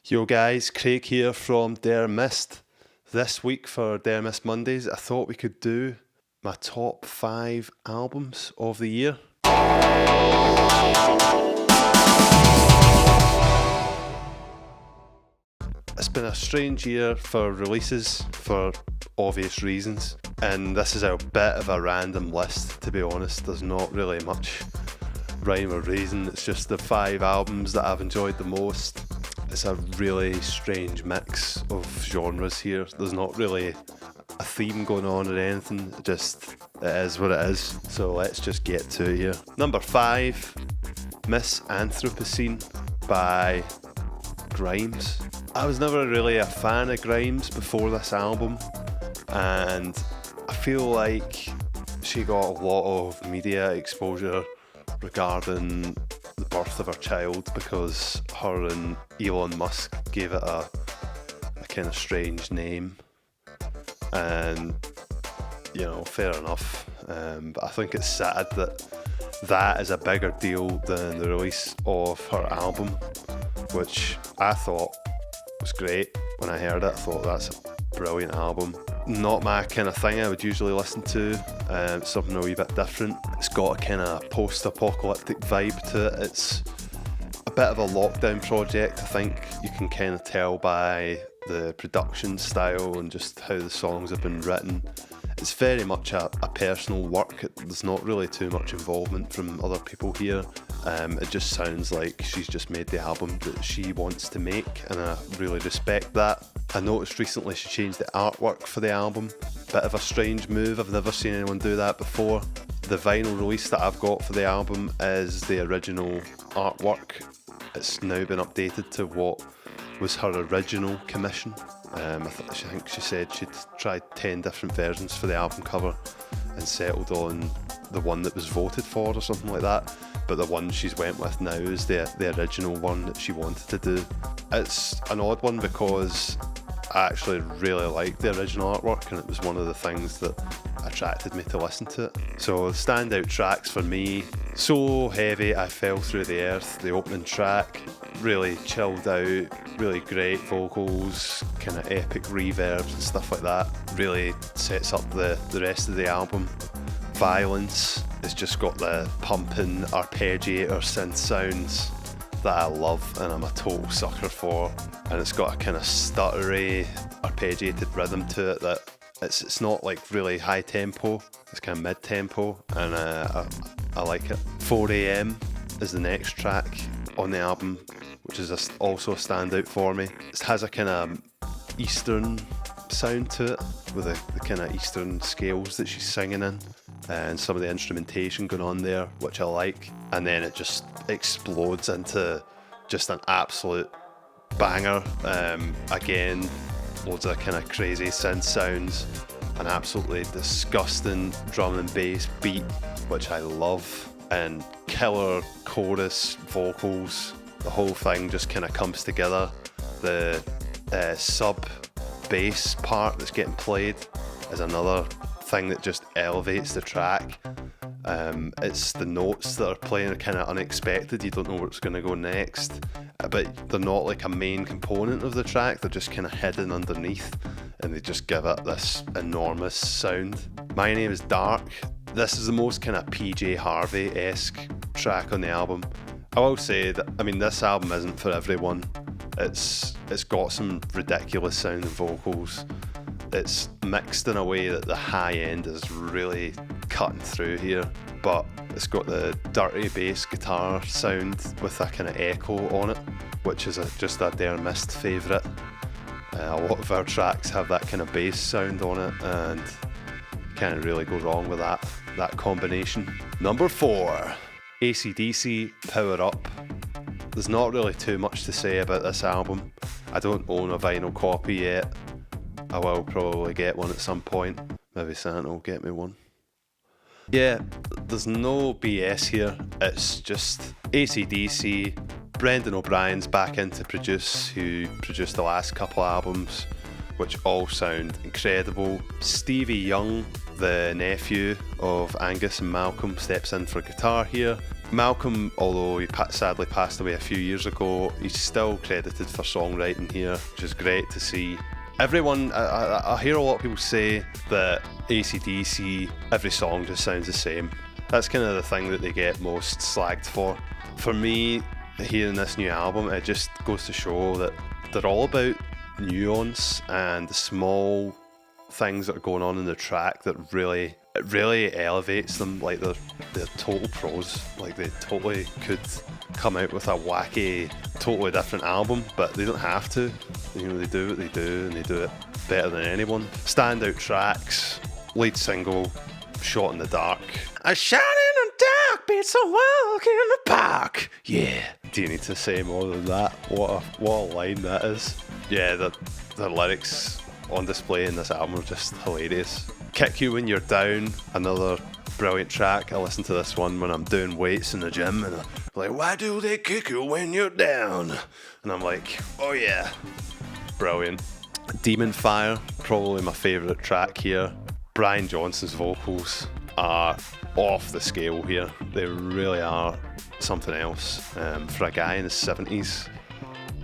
Yo guys, Craig here from Dare Mist. This week for Dare Mist Mondays, I thought we could do my top 5 albums of the year. It's been a strange year for releases for obvious reasons, and this is a bit of a random list, to be honest. There's not really much rhyme or reason, it's just the 5 albums that I've enjoyed the most. It's a really strange mix of genres here. There's not really a theme going on or anything, it is what it is. So let's just get to it here. Number 5, Miss Anthropocene by Grimes. I was never really a fan of Grimes before this album, and I feel like she got a lot of media exposure regarding the birth of her child because her and Elon Musk gave it a kind of strange name, and fair enough, but I think it's sad that is a bigger deal than the release of her album, which I thought was great. When I heard it, I thought that's a brilliant album. Not my kind of thing I would usually listen to, something a wee bit different. It's got a kind of post-apocalyptic vibe to it. It's a bit of a lockdown project, I think. You can kind of tell by the production style and just how the songs have been written. It's very much a personal work. There's not really too much involvement from other people here. It just sounds like she's just made the album that she wants to make, and I really respect that. I noticed recently she changed the artwork for the album. Bit of a strange move, I've never seen anyone do that before. The vinyl release that I've got for the album is the original artwork. It's now been updated to what was her original commission. I think she said she'd tried 10 different versions for the album cover and settled on the one that was voted for or something like that, but the one she's went with now is the original one that she wanted to do. It's an odd one because I actually really liked the original artwork, and it was one of the things that attracted me to listen to it. So the standout tracks for me: So Heavy I Fell Through the Earth, the opening track, really chilled out, really great vocals, kind of epic reverbs and stuff like that. Really sets up the rest of the album. Violence, it's just got the pumping arpeggiator synth sounds that I love and I'm a total sucker for, and it's got a kind of stuttery arpeggiated rhythm to it that it's not like really high tempo, it's kind of mid tempo, and I like it. 4 AM is the next track on the album, which is also a standout for me. It has a kind of Eastern sound to it with the kind of Eastern scales that she's singing in, and some of the instrumentation going on there, which I like, and then it just explodes into just an absolute banger. Again, loads of kind of crazy synth sounds, an absolutely disgusting drum and bass beat, which I love, and killer chorus vocals. The whole thing just kind of comes together. The sub bass part that's getting played is another thing that just elevates the track. It's the notes that are playing are kind of unexpected. You don't know where it's going to go next, but they're not like a main component of the track, they're just kind of hidden underneath, and they just give it this enormous sound. My Name is Dark. This is the most kind of PJ Harvey-esque track on the album. I will say that, this album isn't for everyone. It's got some ridiculous sounding vocals. It's mixed in a way that the high end is really cutting through here, but it's got the dirty bass guitar sound with a kind of echo on it, which is just a Dare Mist favourite. A lot of our tracks have that kind of bass sound on it, and can't really go wrong with that combination. Number 4, ACCDC Power Up. There's not really too much to say about this album. I don't own a vinyl copy yet. I will probably get one at some point. Maybe Santa will get me one. Yeah, there's no BS here. It's just ACDC. Brendan O'Brien's back in to produce, who produced the last couple albums, which all sound incredible. Stevie Young, the nephew of Angus and Malcolm, steps in for guitar here. Malcolm, although he sadly passed away a few years ago, he's still credited for songwriting here, which is great to see. Everyone, I hear a lot of people say that ACDC, every song just sounds the same. That's kind of the thing that they get most slagged for. For me, hearing this new album, it just goes to show that they're all about nuance and the small things that are going on in the track that really elevates them. Like they're total pros. Like they totally could come out with a wacky, totally different album, but they don't have to. You know, they do what they do, and they do it better than anyone. Standout tracks, lead single, Shot in the Dark. I shine in the dark, beats a walk in the park. Yeah. Do you need to say more than that? What a line that is. Yeah, the lyrics on display in this album are just hilarious. Kick You When You're Down, another brilliant track. I listen to this one when I'm doing weights in the gym, and I'm like, why do they kick you when you're down? And I'm like, oh yeah, brilliant. Demon Fire, probably my favourite track here. Brian Johnson's vocals are off the scale here. They really are something else. For a guy in his 70s,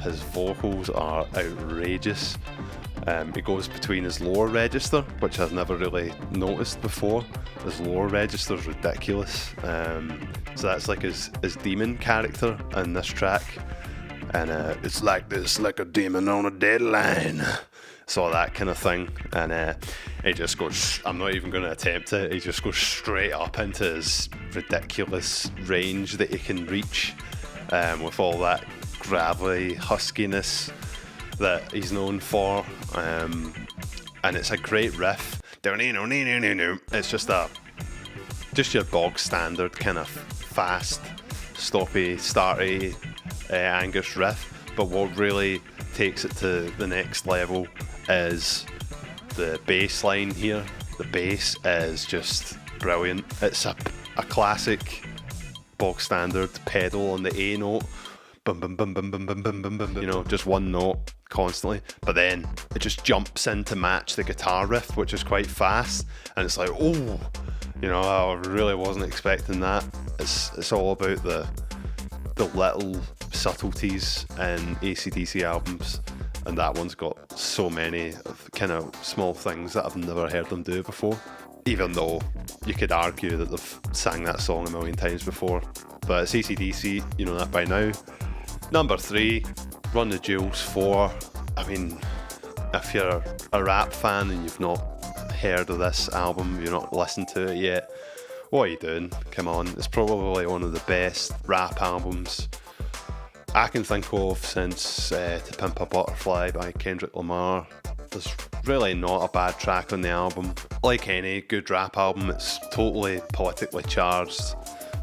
his vocals are outrageous. He goes between his lower register, which I've never really noticed before. His lower register is ridiculous. So that's like his demon character in this track. And it's like this, like a demon on a deadline. So that kind of thing. And he just goes, I'm not even going to attempt it, he just goes straight up into his ridiculous range that he can reach, with all that gravelly huskiness that he's known for, and it's a great riff. It's just your bog standard kind of fast, stoppy, starty Angus riff, but what really takes it to the next level is the bass line here. The bass is just brilliant. It's a classic bog standard pedal on the A note, bum bum bum bum bum bum bum bum bum, you know, just one note constantly, but then it just jumps in to match the guitar riff, which is quite fast, and it's like, oh, you know, I really wasn't expecting that. It's all about the little subtleties in AC/DC albums, and that one's got so many kind of small things that I've never heard them do before, even though you could argue that they've sang that song a million times before. But it's AC/DC, you know that by now. Number 3, Run the Jewels 4. I mean, if you're a rap fan and you've not heard of this album, you're not listened to it yet, what are you doing? Come on, it's probably one of the best rap albums I can think of since To Pimp a Butterfly by Kendrick Lamar. There's really not a bad track on the album. Like any good rap album, it's totally politically charged,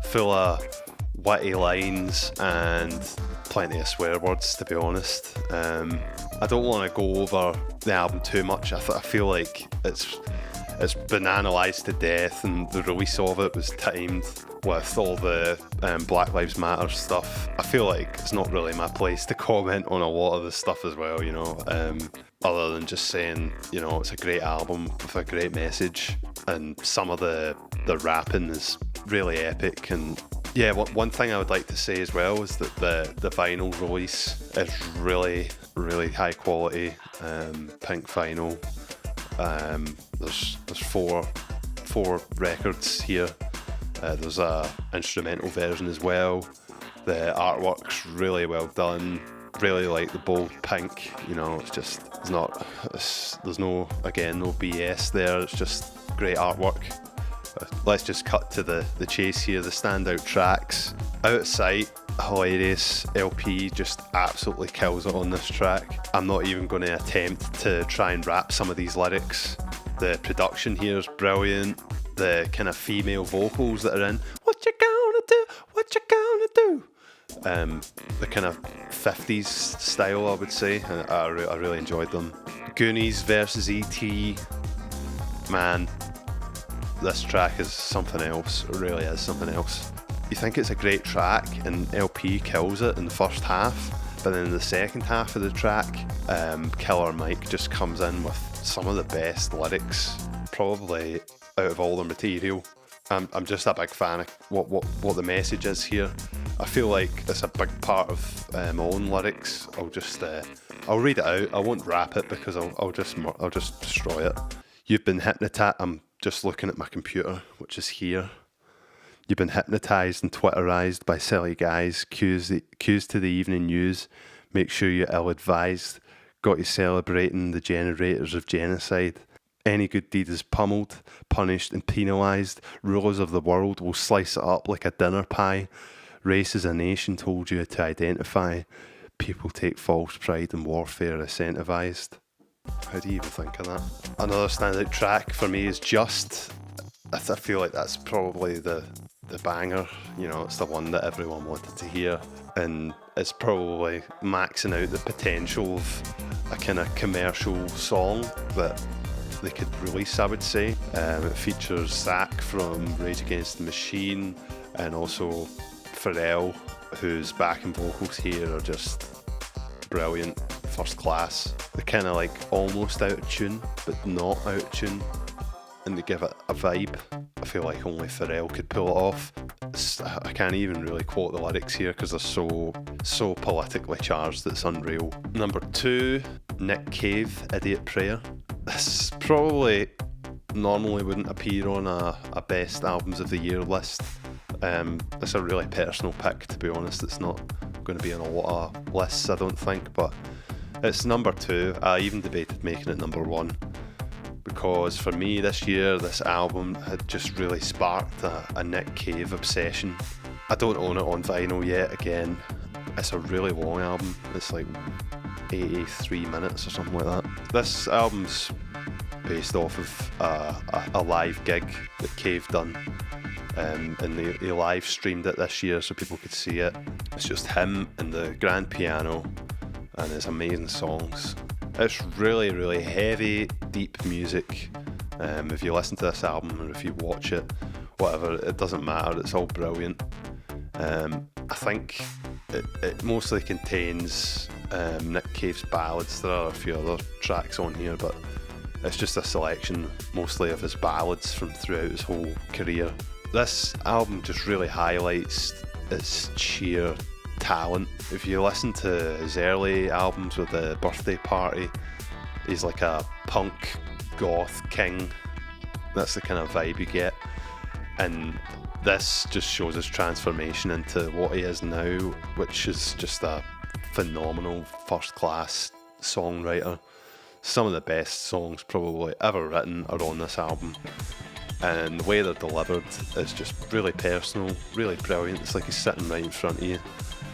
full of witty lines and plenty of swear words, to be honest. I don't want to go over the album too much. I feel like it's banalised to death, and the release of it was timed with all the Black Lives Matter stuff. I feel like it's not really my place to comment on a lot of the stuff as well, you know, other than just saying, you know, it's a great album with a great message, and some of the rapping is really epic. And yeah, one thing I would like to say as well is that the vinyl release is really, really high quality, pink vinyl. There's four records here. There's a instrumental version as well. The artwork's really well done. Really like the bold pink. You know, there's no BS there. It's just great artwork. Let's just cut to the chase here. The standout tracks: Out of Sight, hilarious. LP just absolutely kills it on this track. I'm not even going to attempt to try and rap some of these lyrics. The production here is brilliant. The kind of female vocals that are in, what you gonna do, what you gonna do, the kind of 50s style, I would say. I really enjoyed them. Goonies versus E.T. Man, this track is something else. It really is something else. You think it's a great track, and LP kills it in the first half, but then in the second half of the track, Killer Mike just comes in with some of the best lyrics, probably out of all the material. I'm just a big fan of what the message is here. I feel like it's a big part of my own lyrics. I'll read it out. I won't rap it because I'll just destroy it. You've been hypnotized. I'm just looking at my computer, which is here. You've been hypnotised and Twitterised by silly guys. Cues to the evening news. Make sure you're ill-advised. Got you celebrating the generators of genocide. Any good deed is pummeled, punished and penalised. Rulers of the world will slice it up like a dinner pie. Race as a nation told you to identify. People take false pride in warfare incentivised. How do you even think of that? Another standout track for me is Just. I feel like that's probably the banger. You know, it's the one that everyone wanted to hear. And it's probably maxing out the potential of a kind of commercial song that they could release, I would say. It features Zach from Rage Against the Machine and also Pharrell, whose backing vocals here are just brilliant, first class. They're kind of like almost out of tune, but not out of tune, and they give it a vibe. I feel like only Pharrell could pull it off. I can't even really quote the lyrics here because they're so politically charged, it's unreal. Number 2, Nick Cave, Idiot Prayer. This probably normally wouldn't appear on a best albums of the year list. It's a really personal pick, to be honest. It's not going to be on a lot of lists, I don't think, but it's number 2. I even debated making it number 1 because for me this year, this album had just really sparked a Nick Cave obsession. I don't own it on vinyl yet. Again, it's a really long album. It's like 83 minutes or something like that. This album's based off of a live gig that Cave done, and they live streamed it this year so people could see it. It's just him and the grand piano and his amazing songs. It's really, really heavy, deep music. If you listen to this album or if you watch it, whatever, it doesn't matter, it's all brilliant. I think it mostly contains Nick Cave's ballads. There are a few other tracks on here, but it's just a selection mostly of his ballads from throughout his whole career. This album just really highlights its sheer talent. If you listen to his early albums with the Birthday Party, he's like a punk goth king. That's the kind of vibe you get. And this just shows his transformation into what he is now, which is just a phenomenal first-class songwriter. Some of the best songs probably ever written are on this album, and the way they're delivered is just really personal, really brilliant. It's like he's sitting right in front of you.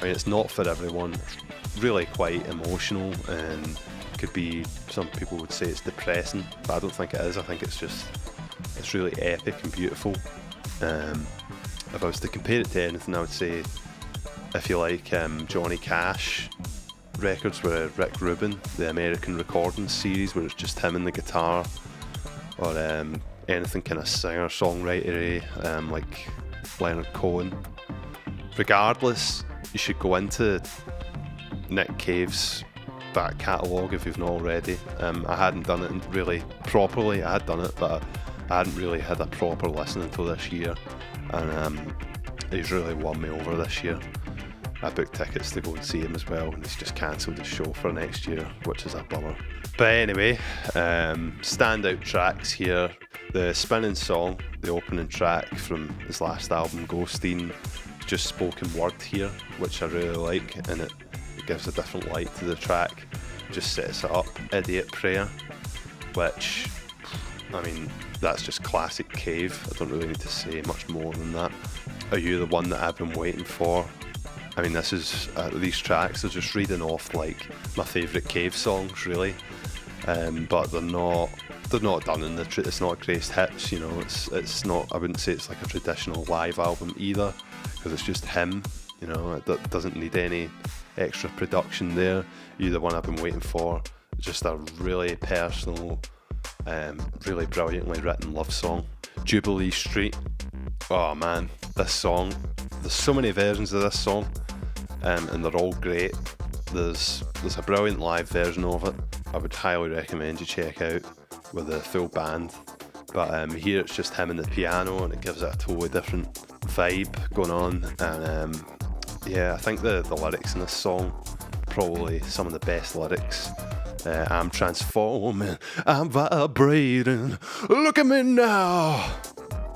I mean, it's not for everyone. It's really quite emotional, and could be, some people would say it's depressing, but I don't think it is. I think it's really epic and beautiful. If I was to compare it to anything, I would say if you like Johnny Cash records with Rick Rubin, the American Recordings series where it's just him and the guitar, or anything kind of singer-songwritery like Leonard Cohen. Regardless, you should go into Nick Cave's back catalogue if you've not already. I hadn't done it really properly. I had done it, but I hadn't really had a proper listen until this year, and he's really won me over this year. I booked tickets to go and see him as well, and he's just cancelled his show for next year, which is a bummer. But anyway, standout tracks here. The Spinning Song, the opening track from his last album, Ghosteen, just spoken word here, which I really like, and it gives a different light to the track, just sets it up. Idiot Prayer, which, I mean, that's just classic Cave. I don't really need to say much more than that. Are You the One That I've Been Waiting For? I mean, this is these tracks are just reading off like my favourite Cave songs, really, but they're not done in it's not greatest hits, you know. It's not. I wouldn't say it's like a traditional live album either, because it's just him, you know. It doesn't need any extra production there. You the One I've Been Waiting For, just a really personal, really brilliantly written love song. Jubilee Street. Oh man, this song. There's so many versions of this song, and they're all great. There's a brilliant live version of it. I would highly recommend you check out with the full band. But here it's just him and the piano, and it gives it a totally different vibe going on. And yeah, I think the lyrics in this song, probably some of the best lyrics. I'm transforming, I'm vibrating, look at me now.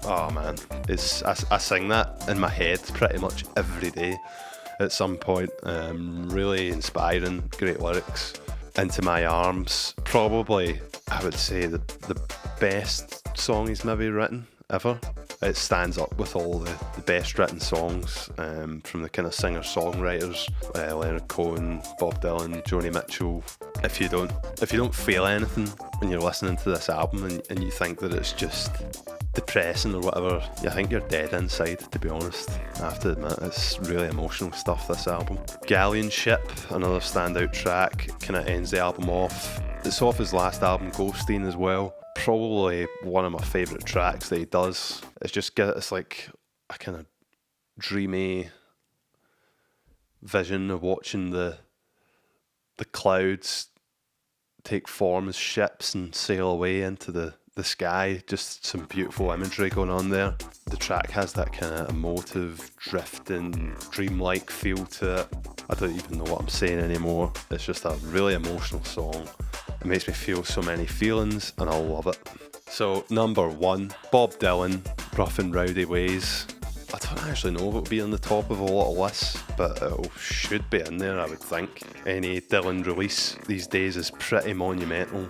Oh man, I sing that in my head pretty much every day at some point. Really inspiring, great lyrics. Into My Arms, probably I would say the best song he's maybe written ever. It stands up with all the best written songs from the kind of singer-songwriters, Leonard Cohen, Bob Dylan, Joni Mitchell. If you don't feel anything when you're listening to this album and you think that it's just depressing or whatever, I think you're dead inside, to be honest. I have to admit, it's really emotional stuff, this album. Galleon Ship, another standout track, kind of ends the album off. It's off his last album, Ghosteen, as well. Probably one of my favourite tracks that he does. It's like a kind of dreamy vision of watching the clouds take form as ships and sail away into the sky. Just some beautiful imagery going on there. The track has that kind of emotive, drifting, dreamlike feel to it. I don't even know what I'm saying anymore. It's just a really emotional song. It makes me feel so many feelings, and I love it. So, number 1, Bob Dylan, Rough and Rowdy Ways. I don't actually know if it'll be on the top of a lot of lists, but it should be in there, I would think. Any Dylan release these days is pretty monumental,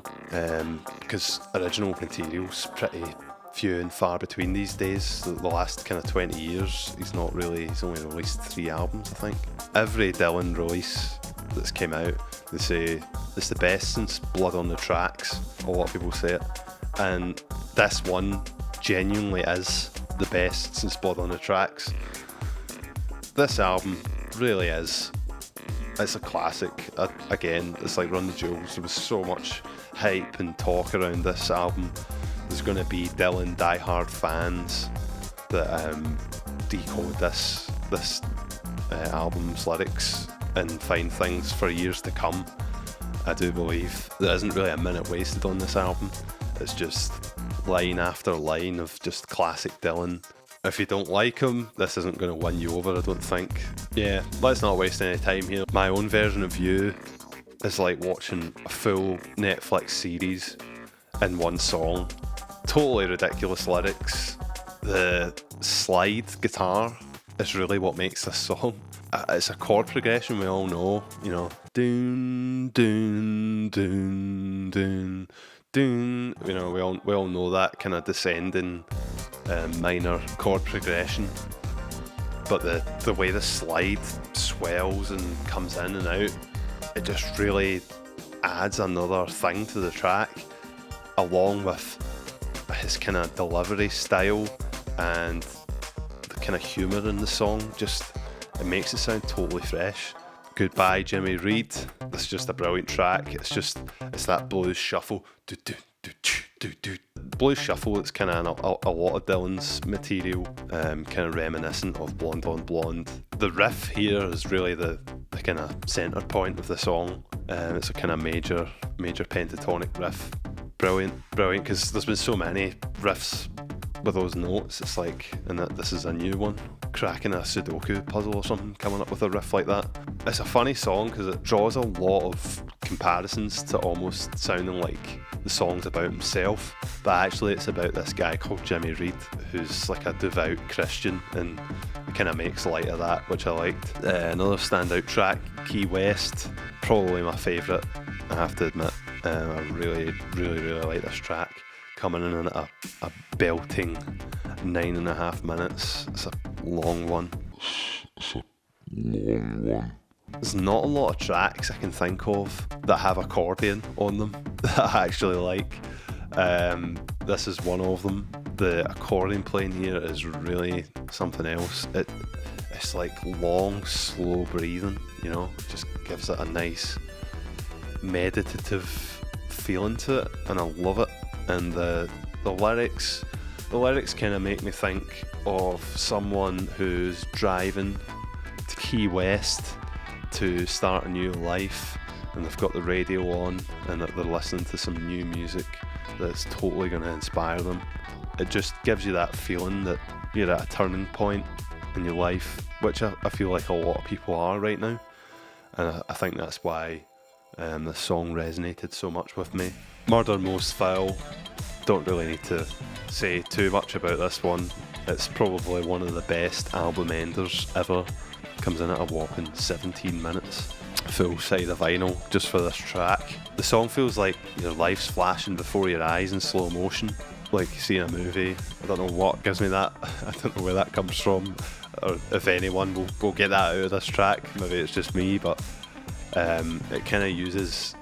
because original material's pretty few and far between these days. The last kind of 20 years, he's only released 3 albums, I think. Every Dylan release that's came out, they say it's the best since Blood on the Tracks. A lot of people say it, and this one genuinely is the best since Blood on the Tracks. This album really is. It's a classic. Again, it's like Run the Jewels. There was so much hype and talk around this album. There's going to be Dylan diehard fans that decode this album's lyrics and find things for years to come. I do believe there isn't really a minute wasted on this album. It's just line after line of just classic Dylan. If you don't like him, this isn't going to win you over, I don't think. Yeah, let's not waste any time here. My own version of You is like watching a full Netflix series in one song. Totally ridiculous lyrics. The slide guitar is really what makes this song. It's a chord progression we all know, you know. Doon, doon, doon, doon, doon. You know, we all know that kind of descending minor chord progression. But the way the slide swells and comes in and out, it just really adds another thing to the track, along with his kind of delivery style and the kind of humour in the song. Just, it makes it sound totally fresh. Goodbye Jimmy Reed, it's just a brilliant track. It's that blues shuffle. Blues shuffle, it's kind of a lot of Dylan's material, kind of reminiscent of Blonde on Blonde. The riff here is really the kind of centre point of the song. It's a kind of major pentatonic riff. Brilliant, because there's been so many riffs with those notes. It's like, and this is a new one. Cracking a Sudoku puzzle or something, coming up with a riff like that. It's a funny song because it draws a lot of comparisons to almost sounding like the song's about himself, but actually it's about this guy called Jimmy Reed, who's like a devout Christian, and it kind of makes light of that, which I liked. Another standout track, Key West, probably my favourite, I have to admit. I really like this track, coming in at a belting 9.5 minutes. It's a long one. There's not a lot of tracks I can think of that have accordion on them that I actually like. This is one of them. The accordion playing here is really something else. It's like long, slow breathing, you know, it just gives it a nice meditative feeling to it, and I love it. And the lyrics kind of make me think of someone who's driving to Key West to start a new life, and they've got the radio on and they're listening to some new music, that's totally going to inspire them. It just gives you that feeling that you're at a turning point in your life, which I feel like a lot of people are right now. And I think that's why the song resonated so much with me. Murder Most Foul, don't really need to say too much about this one. It's probably one of the best album enders ever. Comes in at a whopping 17 minutes. Full side of vinyl just for this track. The song feels like your life's flashing before your eyes in slow motion, like you see in a movie. I don't know what gives me that. I don't know where that comes from, or if anyone will get that out of this track. Maybe it's just me, but it kind of uses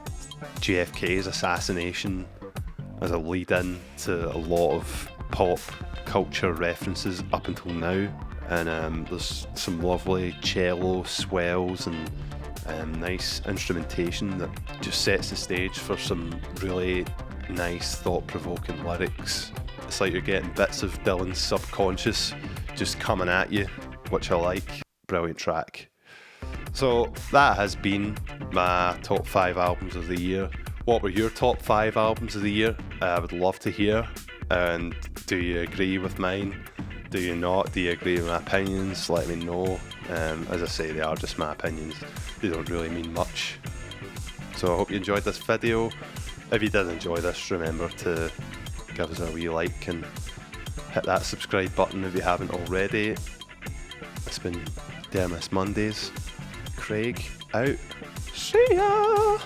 JFK's assassination as a lead-in to a lot of pop culture references up until now. And there's some lovely cello swells and nice instrumentation that just sets the stage for some really nice, thought-provoking lyrics. It's like you're getting bits of Dylan's subconscious just coming at you, which I like. Brilliant track. So that has been my top 5 albums of the year. What were your top 5 albums of the year? I would love to hear. And do you agree with mine? Do you not? Do you agree with my opinions? Let me know. As I say, they are just my opinions. They don't really mean much. So I hope you enjoyed this video. If you did enjoy this, remember to give us a wee like and hit that subscribe button if you haven't already. It's been Dear Miss Mondays. Craig out. See ya!